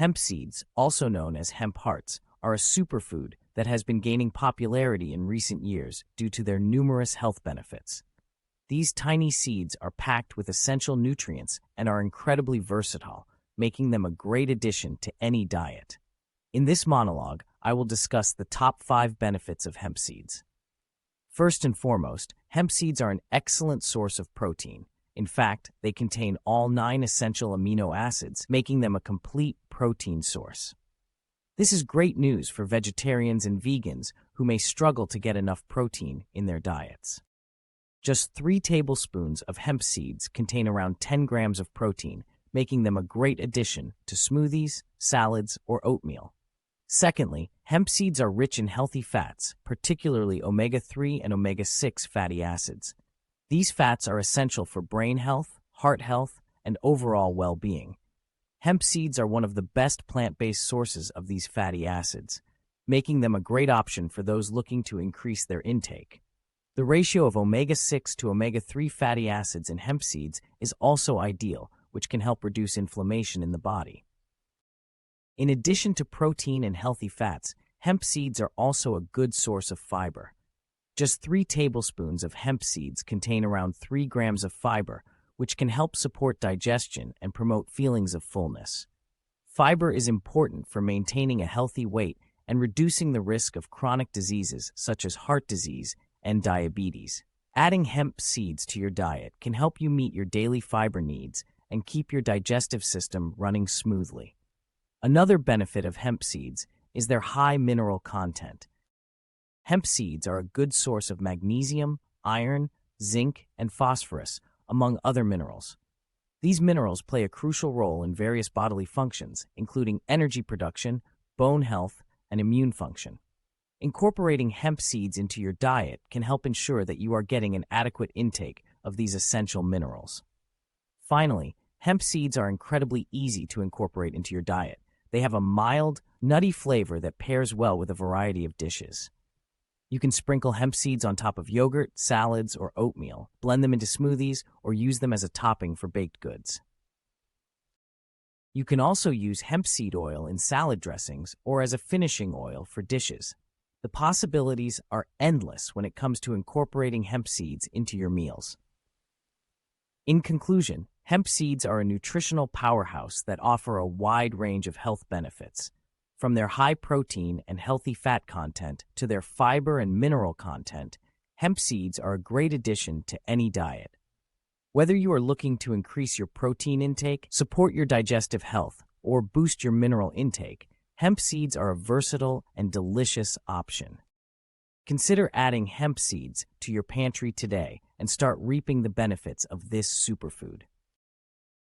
Hemp seeds, also known as hemp hearts, are a superfood that has been gaining popularity in recent years due to their numerous health benefits. These tiny seeds are packed with essential nutrients and are incredibly versatile, making them a great addition to any diet. In this monologue, I will discuss the top 5 benefits of hemp seeds. First and foremost, hemp seeds are an excellent source of protein. In fact, they contain all 9 essential amino acids, making them a complete protein source. This is great news for vegetarians and vegans who may struggle to get enough protein in their diets. Just 3 tablespoons of hemp seeds contain around 10 grams of protein, making them a great addition to smoothies, salads, or oatmeal. Secondly, hemp seeds are rich in healthy fats, particularly omega-3 and omega-6 fatty acids. These fats are essential for brain health, heart health, and overall well-being. Hemp seeds are one of the best plant-based sources of these fatty acids, making them a great option for those looking to increase their intake. The ratio of omega-6 to omega-3 fatty acids in hemp seeds is also ideal, which can help reduce inflammation in the body. In addition to protein and healthy fats, hemp seeds are also a good source of fiber. Just 3 tablespoons of hemp seeds contain around 3 grams of fiber, which can help support digestion and promote feelings of fullness. Fiber is important for maintaining a healthy weight and reducing the risk of chronic diseases such as heart disease and diabetes. Adding hemp seeds to your diet can help you meet your daily fiber needs and keep your digestive system running smoothly. Another benefit of hemp seeds is their high mineral content. Hemp seeds are a good source of magnesium, iron, zinc, and phosphorus, among other minerals. These minerals play a crucial role in various bodily functions, including energy production, bone health, and immune function. Incorporating hemp seeds into your diet can help ensure that you are getting an adequate intake of these essential minerals. Finally, hemp seeds are incredibly easy to incorporate into your diet. They have a mild, nutty flavor that pairs well with a variety of dishes. You can sprinkle hemp seeds on top of yogurt, salads, or oatmeal, blend them into smoothies, or use them as a topping for baked goods. You can also use hemp seed oil in salad dressings or as a finishing oil for dishes. The possibilities are endless when it comes to incorporating hemp seeds into your meals. In conclusion, hemp seeds are a nutritional powerhouse that offer a wide range of health benefits. From their high protein and healthy fat content to their fiber and mineral content, hemp seeds are a great addition to any diet. Whether you are looking to increase your protein intake, support your digestive health, or boost your mineral intake, hemp seeds are a versatile and delicious option. Consider adding hemp seeds to your pantry today and start reaping the benefits of this superfood.